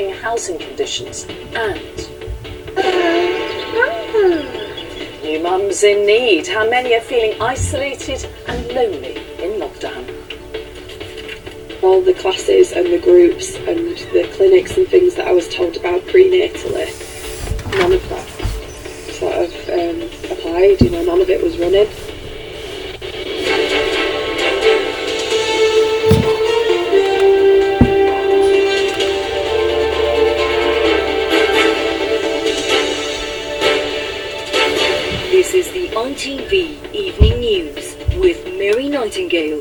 shocking housing conditions and new mums in need. How many are feeling isolated and lonely in lockdown? All the classes and the groups and the clinics and things that I was told about prenatally, none of that sort of applied, none of it was running. This is the ITV Evening News with Mary Nightingale.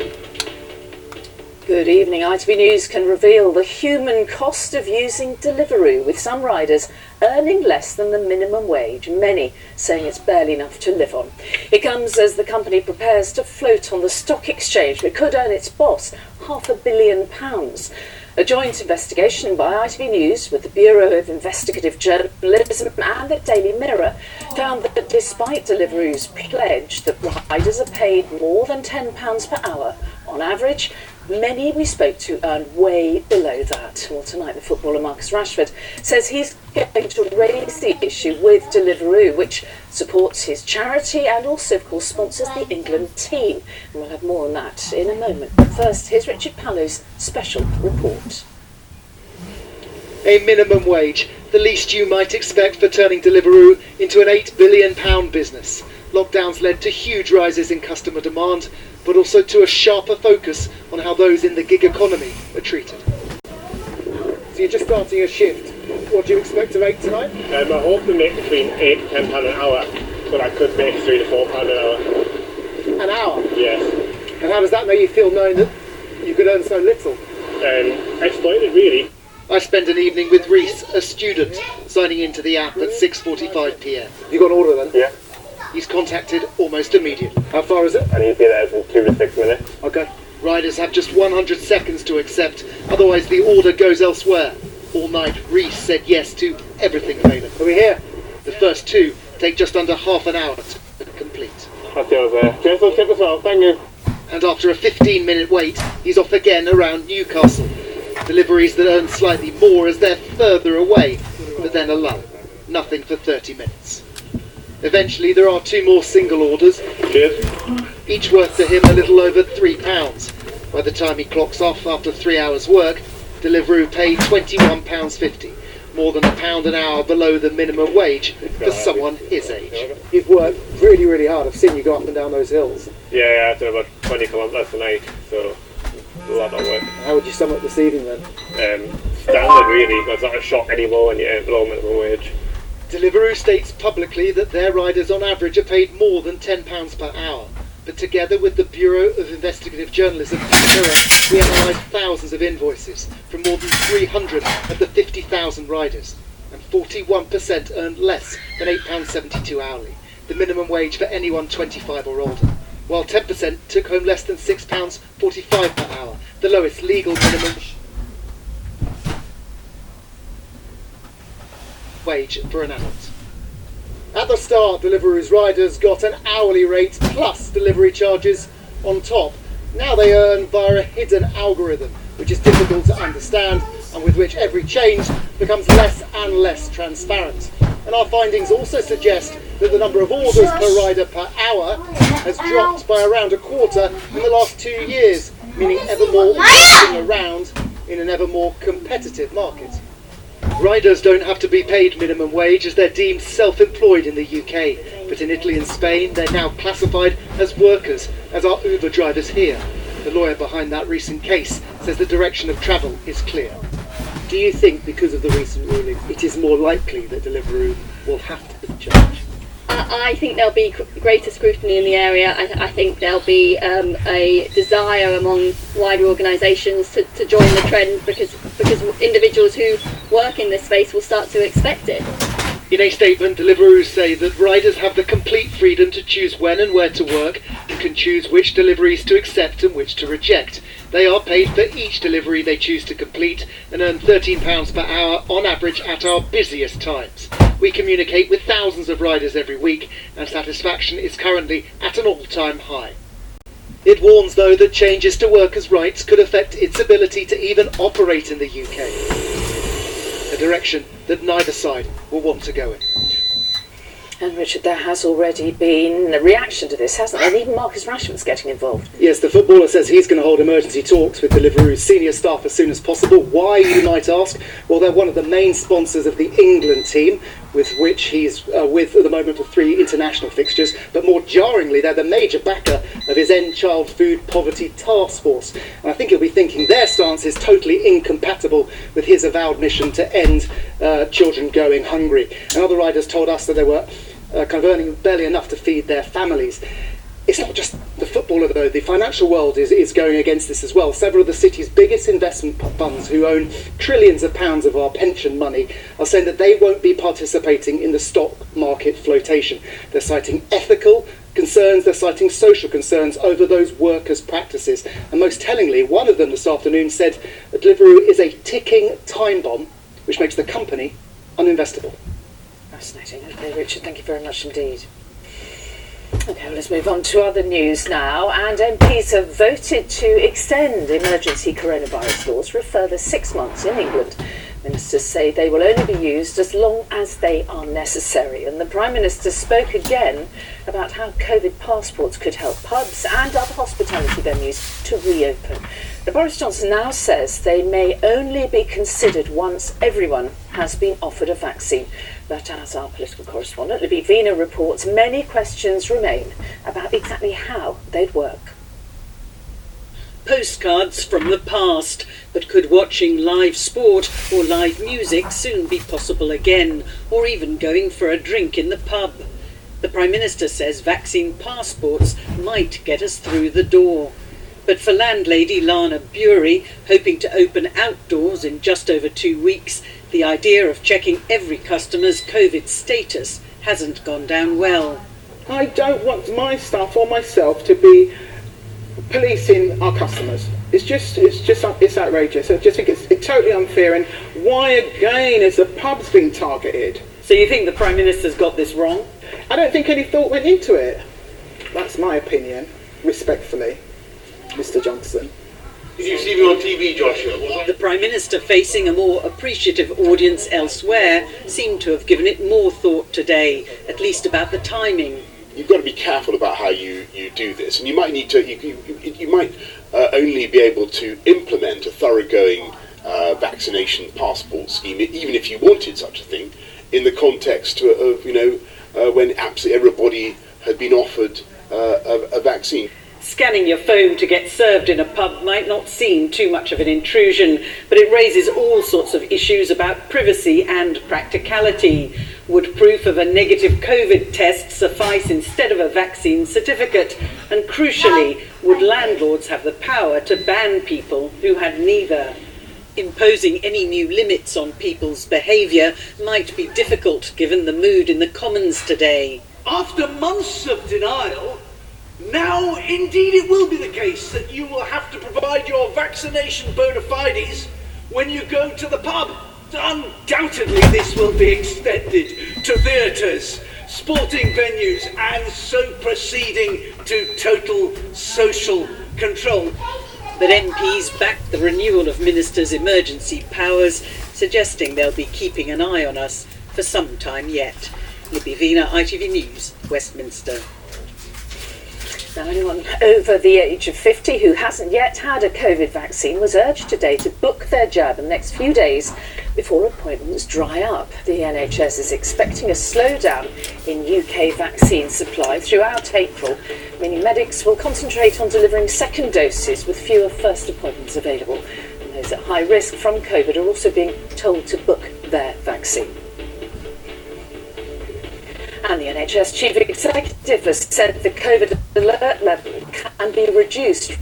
Good evening. ITV News can reveal the human cost of using Deliveroo, with some riders earning less than the minimum wage, many saying it's barely enough to live on. It comes as the company prepares to float on the stock exchange, but could earn its boss £500 million. A joint investigation by ITV News with the Bureau of Investigative Journalism and the Daily Mirror found that despite Deliveroo's pledge that riders are paid more than £10 per hour on average, many we spoke to earn way below that. Well, tonight the footballer Marcus Rashford says he's going to raise the issue with Deliveroo, which supports his charity and also, of course, sponsors the England team. And we'll have more on that in a moment. But first, here's Richard Pallow's special report. A minimum wage, the least you might expect for turning Deliveroo into an £8 billion business. Lockdowns led to huge rises in customer demand, but also to a sharper focus on how those in the gig economy are treated. So you're just starting a shift. What do you expect to make tonight? I hope to make between £8 and £10 an hour, but I could make £3 to £4 an hour. An hour? Yes. And how does that make you feel, knowing that you could earn so little? Exploited, really. I spent an evening with Reese, a student, signing into the app at 6:45 p.m. You got an order then? Yeah. He's contacted almost immediately. How far is it? I need to be there in 2 to 6 minutes. Okay. Riders have just 100 seconds to accept, otherwise the order goes elsewhere. All night, Reese said yes to everything available. Are we here? The first two take just under half an hour to complete. That's yours there. Cheers, I'll tip as well, thank you. And after a 15-minute wait, he's off again around Newcastle. Deliveries that earn slightly more as they're further away, but then a lull. Nothing for 30 minutes. Eventually, there are two more single orders. Cheers. Each worth to him a little over £3. By the time he clocks off after 3 hours' work, Deliveroo pay £21.50, more than £1 an hour below the minimum wage for someone his age. You've worked really, really hard. I've seen you go up and down those hills. Yeah, I've done about 20 kilometres a night, so a lot of work. How would you sum up this evening then? Standard really, it's not a shock anymore when you earn below minimum wage. Deliveroo states publicly that their riders on average are paid more than £10 per hour. But together with the Bureau of Investigative Journalism, we analysed thousands of invoices from more than 300 of the 50,000 riders, and 41% earned less than £8.72 hourly, the minimum wage for anyone 25 or older, while 10% took home less than £6.45 per hour, the lowest legal minimum wage for an adult. At the start, Deliveroo's riders got an hourly rate plus delivery charges on top. Now they earn via a hidden algorithm, which is difficult to understand and with which every change becomes less and less transparent. And our findings also suggest that the number of orders per rider per hour has dropped by around a quarter in the last 2 years, meaning ever more waiting around in an ever more competitive market. Riders don't have to be paid minimum wage as they're deemed self-employed in the UK, but in Italy and Spain they're now classified as workers, as are Uber drivers here. The lawyer behind that recent case says the direction of travel is clear. Do you think, because of the recent ruling, it is more likely that Deliveroo will have to charge? I think there'll be greater scrutiny in the area. I think there'll be a desire among wider organisations to join the trend because individuals who work in this space will start to expect it. In a statement, Deliveroo say that riders have the complete freedom to choose when and where to work and can choose which deliveries to accept and which to reject. They are paid for each delivery they choose to complete and earn £13 per hour on average at our busiest times. We communicate with thousands of riders every week and satisfaction is currently at an all-time high. It warns, though, that changes to workers' rights could affect its ability to even operate in the UK. A direction that neither side will want to go in. And Richard, there has already been a reaction to this, hasn't there? And even Marcus Rashford's getting involved. Yes, the footballer says he's going to hold emergency talks with Deliveroo's senior staff as soon as possible. Why, you might ask? Well, they're one of the main sponsors of the England team, with which he's with at the moment for 3 international fixtures. But more jarringly, they're the major backer of his End Child Food Poverty Task Force. And I think he'll be thinking their stance is totally incompatible with his avowed mission to end children going hungry. And other riders told us that they were kind of earning barely enough to feed their families. It's not just the footballer though, the financial world is going against this as well. Several of the city's biggest investment funds, who own trillions of pounds of our pension money, are saying that they won't be participating in the stock market flotation. They're citing ethical concerns, they're citing social concerns over those workers' practices. And most tellingly, one of them this afternoon said that Deliveroo is a ticking time bomb, which makes the company uninvestable. Fascinating. Okay, Richard, thank you very much indeed. Okay, well, let's move on to other news now. And MPs have voted to extend emergency coronavirus laws for a further 6 months in England. Ministers say they will only be used as long as they are necessary. And the Prime Minister spoke again about how COVID passports could help pubs and other hospitality venues to reopen. But Boris Johnson now says they may only be considered once everyone has been offered a vaccine. But as our political correspondent Libby Vina reports, many questions remain about exactly how they'd work. Postcards from the past, but could watching live sport or live music soon be possible again, or even going for a drink in the pub? The Prime Minister says vaccine passports might get us through the door. But for landlady Lana Bury, hoping to open outdoors in just over 2 weeks, the idea of checking every customer's COVID status hasn't gone down well. I don't want my staff or myself to be policing our customers. It's outrageous. I just think it's totally unfair. And why again is the pubs being targeted? So you think the Prime Minister's got this wrong? I don't think any thought went into it. That's my opinion, respectfully, Mr. Johnson. Did you see me on TV, Joshua? The Prime Minister, facing a more appreciative audience elsewhere, seemed to have given it more thought today, at least about the timing. You've got to be careful about how you do this, and you might need to. You might only be able to implement a thoroughgoing vaccination passport scheme, even if you wanted such a thing, in the context of when absolutely everybody had been offered a vaccine. Scanning your phone to get served in a pub might not seem too much of an intrusion, but it raises all sorts of issues about privacy and practicality. Would proof of a negative COVID test suffice instead of a vaccine certificate? And crucially, would landlords have the power to ban people who had neither? Imposing any new limits on people's behaviour might be difficult given the mood in the Commons today. After months of denial, now indeed it will be the case that you will have to provide your vaccination bona fides when you go to the pub. Undoubtedly this will be extended to theatres, sporting venues, and so proceeding to total social control. But MPs backed the renewal of ministers' emergency powers, suggesting they'll be keeping an eye on us for some time yet. Libby Vina, ITV News, Westminster. Now, anyone over the age of 50 who hasn't yet had a COVID vaccine was urged today to book their jab in the next few days before appointments dry up. The NHS is expecting a slowdown in UK vaccine supply throughout April, meaning medics will concentrate on delivering second doses with fewer first appointments available. And those at high risk from COVID are also being told to book their vaccine. And the NHS Chief Executive has said the COVID alert level can be reduced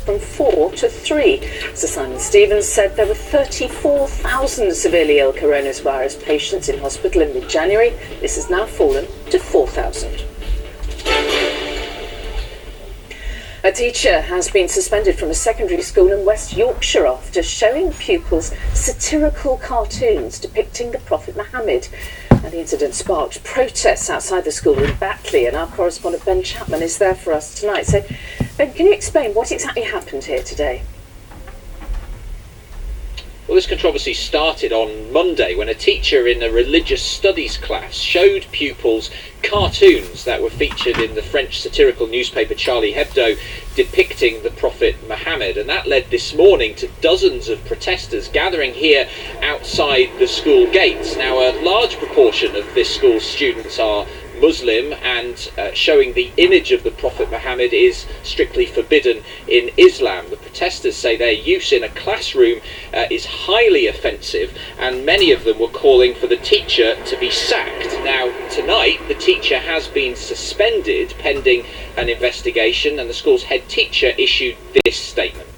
from 4 to 3. Sir Simon Stevens said there were 34,000 severely ill coronavirus patients in hospital in mid-January. This has now fallen to 4,000. A teacher has been suspended from a secondary school in West Yorkshire after showing pupils satirical cartoons depicting the Prophet Muhammad. And the incident sparked protests outside the school in Batley, and our correspondent Ben Chapman is there for us tonight. So, Ben, can you explain what exactly happened here today? Well, this controversy started on Monday when a teacher in a religious studies class showed pupils cartoons that were featured in the French satirical newspaper Charlie Hebdo depicting the Prophet Muhammad, and that led this morning to dozens of protesters gathering here outside the school gates. Now, a large proportion of this school's students are Muslim, and showing the image of the Prophet Muhammad is strictly forbidden in Islam. The protesters say their use in a classroom is highly offensive, and many of them were calling for the teacher to be sacked. Now, tonight the teacher has been suspended pending an investigation, and the school's head teacher issued this statement.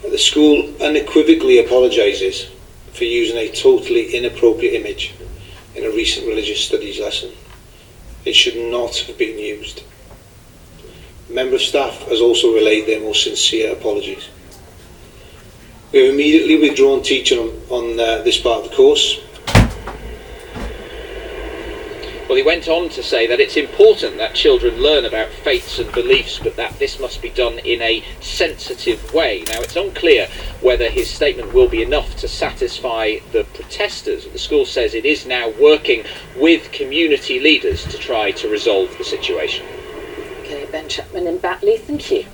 The school unequivocally apologises for using a totally inappropriate image in a recent religious studies lesson. It should not have been used. A member of staff has also relayed their most sincere apologies. We have immediately withdrawn teaching on this part of the course. Well, he went on to say that it's important that children learn about faiths and beliefs, but that this must be done in a sensitive way. Now, it's unclear whether his statement will be enough to satisfy the protesters. The school says it is now working with community leaders to try to resolve the situation. Okay, Ben Chapman in Batley, thank you.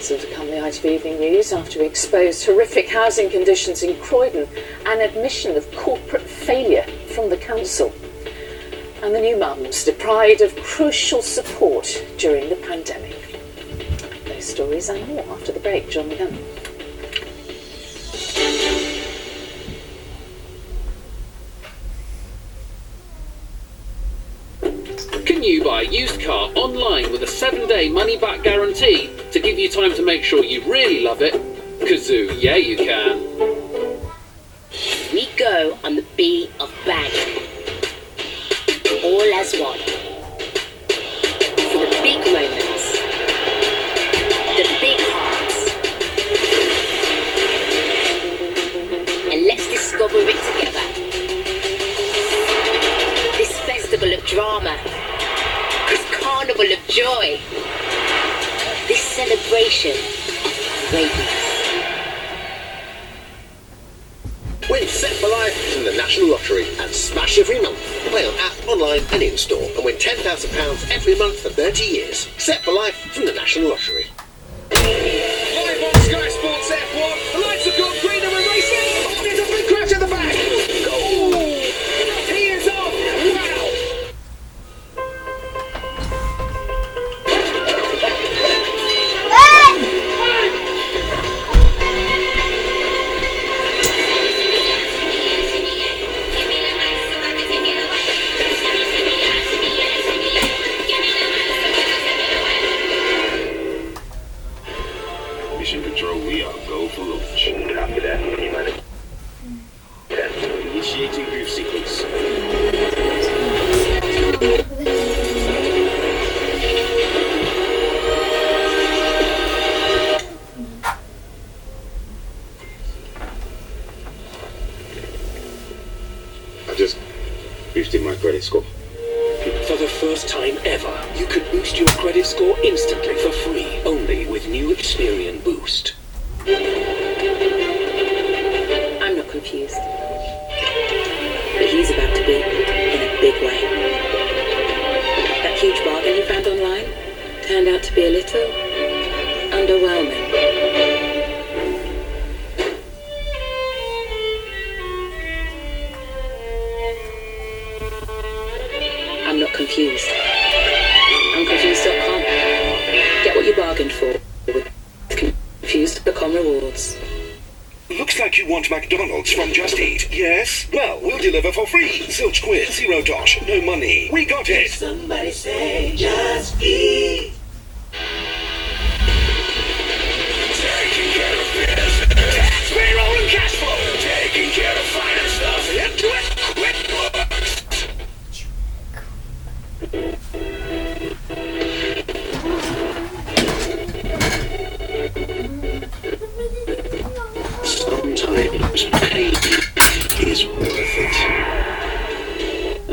Still to come, the ITV Evening News after we exposed horrific housing conditions in Croydon and admission of corporate failure from the council. And the new mums deprived of crucial support during the pandemic. Those stories and more after the break. John McGann. Can you buy a used car online with a 7-day money-back guarantee to give you time to make sure you really love it? Kazoo, yeah you can. We go on the B of bagging. All as one. For the big moments. The big hearts. And let's discover it together. This festival of drama. This carnival of joy. This celebration of greatness. Win Set for Life from the National Lottery and smash every month. Play on app, online and in-store and win £10,000 every month for 30 years. Set for Life from the National Lottery. Live on Sky Sports F1, the lights have gone green and we're racing. There's a big crash at the back. Goal! He is off. Wow! Mission Control, we are go for launch. Copy that. Initiating boost sequence. I just boosted my credit score. For the first time ever, you could boost your credit score instantly for free, only with new Experian Boost. I'm not confused. But he's about to be in a big way. That huge bargain he found online turned out to be a little underwhelming. I'm not confused. I'm confused.com. Get what you bargained for with confused.com rewards. Looks like you want McDonald's from Just Eat, yes? Well, we'll deliver for free. Zilch quid, zero dosh, no money. We got it. Somebody say Just Eat. Taking care of business. Tax, payroll, and cash flow. Taking care of finance stuff. Into it, QuickBooks.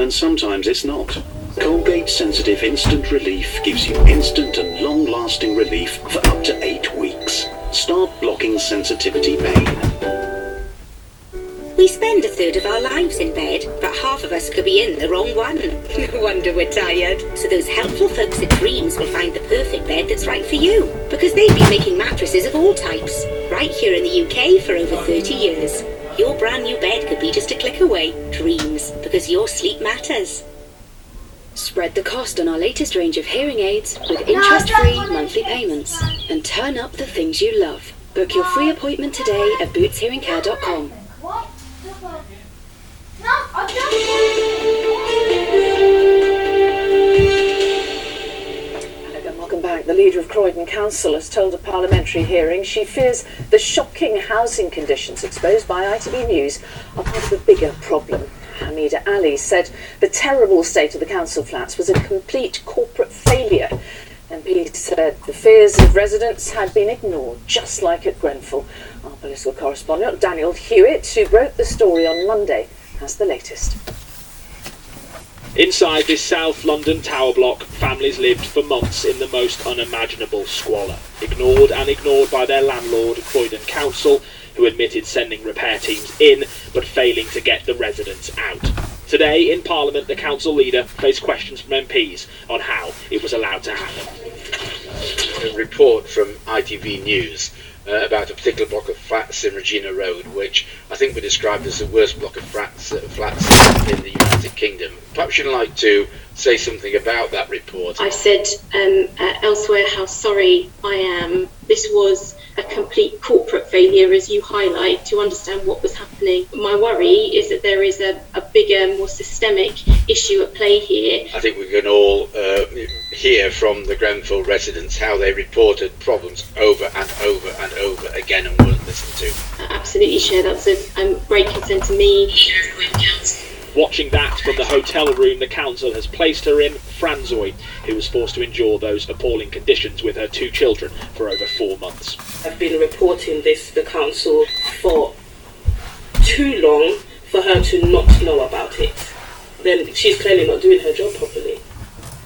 and sometimes it's not. Colgate Sensitive Instant Relief gives you instant and long-lasting relief for up to 8 weeks. Start blocking sensitivity pain. We spend a third of our lives in bed, but half of us could be in the wrong one. No wonder we're tired. So those helpful folks at Dreams will find the perfect bed that's right for you, because they've been making mattresses of all types, right here in the UK for over 30 years. Your brand new bed could be just a click away. Dreams, because your sleep matters. Spread the cost on our latest range of hearing aids with interest-free monthly payments, and turn up the things you love. Book your free appointment today at bootshearingcare.com. Welcome back. The leader of Croydon Council has told a parliamentary hearing she fears the shocking housing conditions exposed by ITV News are part of a bigger problem. Hamida Ali said the terrible state of the council flats was a complete corporate failure. MP said the fears of residents had been ignored, just like at Grenfell. Our political correspondent Daniel Hewitt, who broke the story on Monday, has the latest. Inside this South London tower block, families lived for months in the most unimaginable squalor, ignored and ignored by their landlord, Croydon Council, who admitted sending repair teams in, but failing to get the residents out. Today, in Parliament, the council leader faced questions from MPs on how it was allowed to happen. A report from ITV News about a particular block of flats in Regina Road, which I think were described as the worst block of flats in the United Kingdom. Perhaps you'd like to say something about that report. I said elsewhere how sorry I am. This was a complete corporate failure, as you highlight, to understand what was happening. My worry is that there is a bigger, more systemic issue at play here. I think we can all hear from the Grenfell residents how they reported problems over and over and over again and weren't listened to. I absolutely share. That's a great concern to me. Watching that from the hotel room the council has placed her in, Franzoy, who was forced to endure those appalling conditions with her 2 children for over 4 months. I've been reporting this to the council for too long for her to not know about it. Then she's clearly not doing her job properly.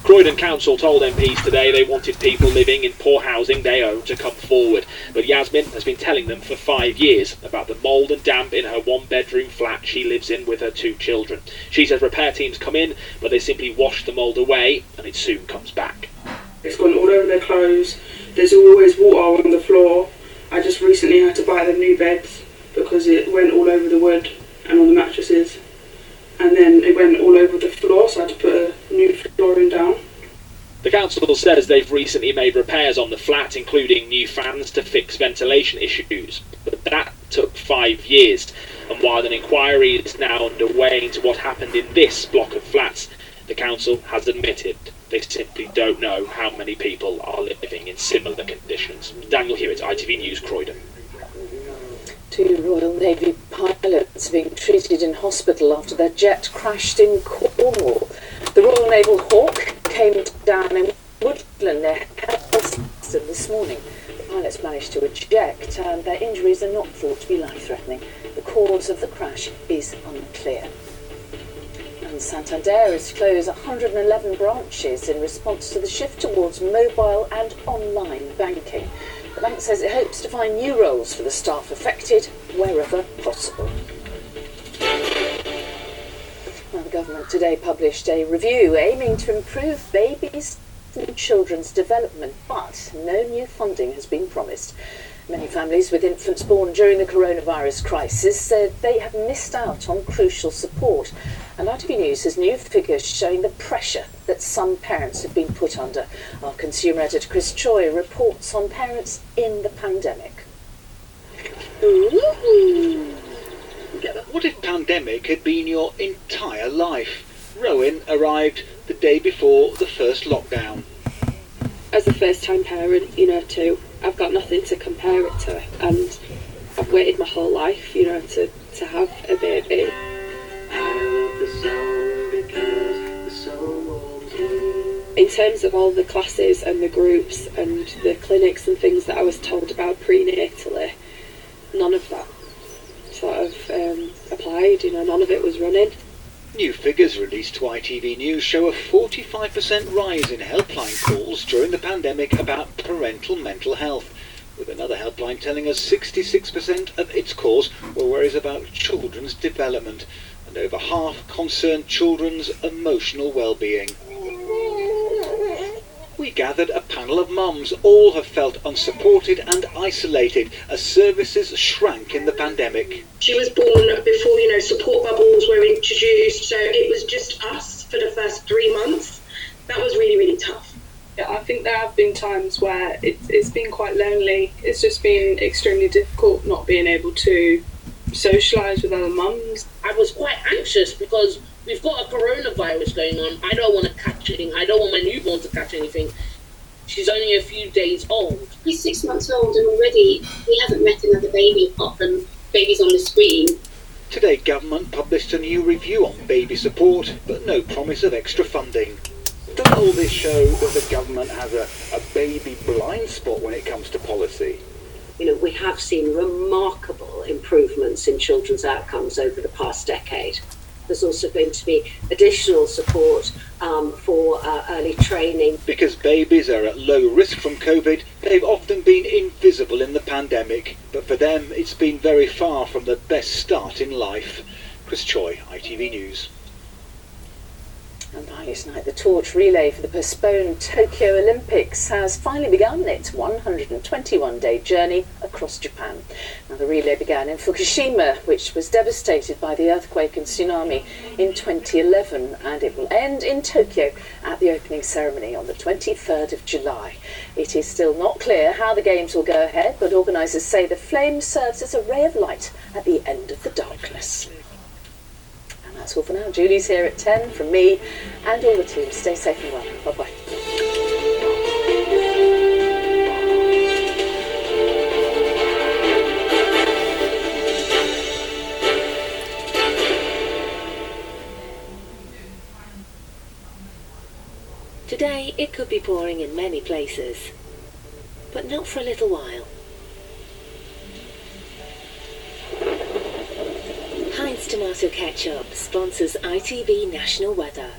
Croydon Council told MPs today they wanted people living in poor housing they own to come forward, but Yasmin has been telling them for 5 years about the mould and damp in her 1-bedroom flat she lives in with her 2 children. She says repair teams come in, but they simply wash the mould away and it soon comes back. It's gone all over their clothes. There's always water on the floor. I just recently had to buy them new beds because it went all over the wood and on the mattresses. And then it went all over the floor, so I had to put a new flooring down. The council says they've recently made repairs on the flat, including new fans to fix ventilation issues. But that took 5 years, and while an inquiry is now underway into what happened in this block of flats, the council has admitted they simply don't know how many people are living in similar conditions. Daniel Hewitt, ITV News, Croydon. 2 Royal Navy pilots being treated in hospital after their jet crashed in Cornwall. The Royal Naval Hawk came down in Woodland near Helston this morning. The pilots managed to eject and their injuries are not thought to be life-threatening. The cause of the crash is unclear. And Santander has closed 111 branches in response to the shift towards mobile and online banking. The bank says it hopes to find new roles for the staff affected wherever possible. Well, the government today published a review aiming to improve babies' and children's development, but no new funding has been promised. Many families with infants born during the coronavirus crisis said they have missed out on crucial support. And ITV News has new figures showing the pressure that some parents have been put under. Our consumer editor Chris Choi reports on parents in the pandemic. What if pandemic had been your entire life? Rowan arrived the day before the first lockdown. As a first-time parent, too, I've got nothing to compare it to, and I've waited my whole life, to have a baby. In terms of all the classes and the groups and the clinics and things that I was told about prenatally, none of that sort of applied, none of it was running. New figures released to ITV News show a 45% rise in helpline calls during the pandemic about parental mental health, with another helpline telling us 66% of its calls were worries about children's development, and over half concerned children's emotional well-being. We gathered a panel of mums. All have felt unsupported and isolated as services shrank in the pandemic. She was born before, support bubbles were introduced, so it was just us for the first 3 months. That was really, really tough. Yeah, I think there have been times where it's been quite lonely. It's just been extremely difficult not being able to socialise with other mums. I was quite anxious because we've got a coronavirus going on. I don't want to catch anything. I don't want my newborn to catch anything. She's only a few days old. He's 6 months old and already we haven't met another baby apart from babies on the screen. Today, government published a new review on baby support, but no promise of extra funding. Doesn't all this show that the government has a baby blind spot when it comes to policy? We have seen remarkable improvements in children's outcomes over the past decade. There's also going to be additional support for early training. Because babies are at low risk from COVID, they've often been invisible in the pandemic, but for them it's been very far from the best start in life. Chris Choi, ITV News. And by tonight, the torch relay for the postponed Tokyo Olympics has finally begun its 121-day journey across Japan. Now, the relay began in Fukushima, which was devastated by the earthquake and tsunami in 2011, and it will end in Tokyo at the opening ceremony on the 23rd of July. It is still not clear how the games will go ahead, but organisers say the flame serves as a ray of light at the end of the darkness. That's all for now. Julie's here at 10 from me and all the team. Stay safe and well. Bye-bye. Today it could be pouring in many places, but not for a little while. Heinz Tomato Ketchup sponsors ITV National Weather.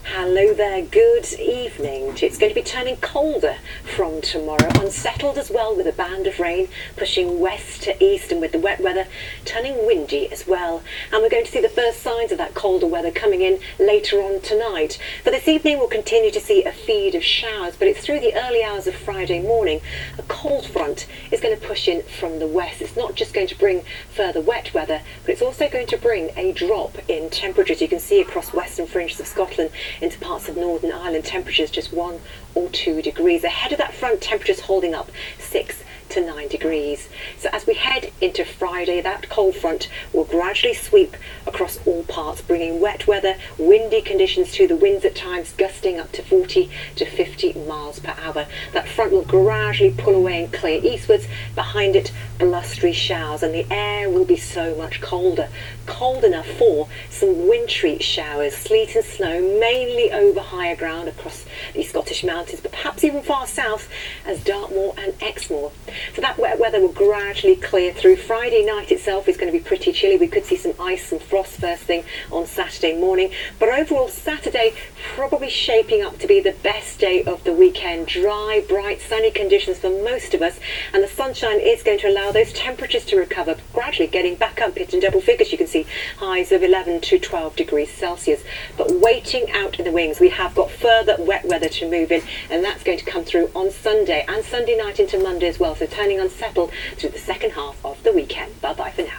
Hello there, good evening. It's going to be turning colder from tomorrow, unsettled as well with a band of rain pushing west to east and with the wet weather turning windy as well. And we're going to see the first signs of that colder weather coming in later on tonight. For this evening we'll continue to see a feed of showers, but it's through the early hours of Friday morning. A cold front is going to push in from the west. It's not just going to bring further wet weather, but it's also going to bring a drop in temperatures. You can see across western fringes of Scotland into parts of Northern Ireland, temperatures just 1 or 2 degrees. Ahead of that front, temperatures holding up 6 to 9 degrees. So as we head into Friday, that cold front will gradually sweep across all parts, bringing wet weather, windy conditions too, the winds at times gusting up to 40 to 50 miles per hour. That front will gradually pull away and clear eastwards. Behind it, blustery showers, and the air will be so much colder. Cold enough for some wintry showers, sleet and snow, mainly over higher ground across the Scottish mountains, but perhaps even far south as Dartmoor and Exmoor. So that wet weather will gradually clear through. Friday night itself is going to be pretty chilly. We could see some ice and frost first thing on Saturday morning. But overall, Saturday probably shaping up to be the best day of the weekend. Dry, bright, sunny conditions for most of us. And the sunshine is going to allow those temperatures to recover, gradually getting back up, hitting double figures. You can see highs of 11 to 12 degrees Celsius. But waiting out in the wings, we have got further wet weather to move in. And that's going to come through on Sunday and Sunday night into Monday as well. So turning unsettled through the second half of the weekend. Bye-bye for now.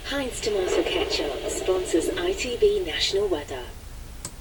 Heinz Tomato Ketchup sponsors ITV National Weather.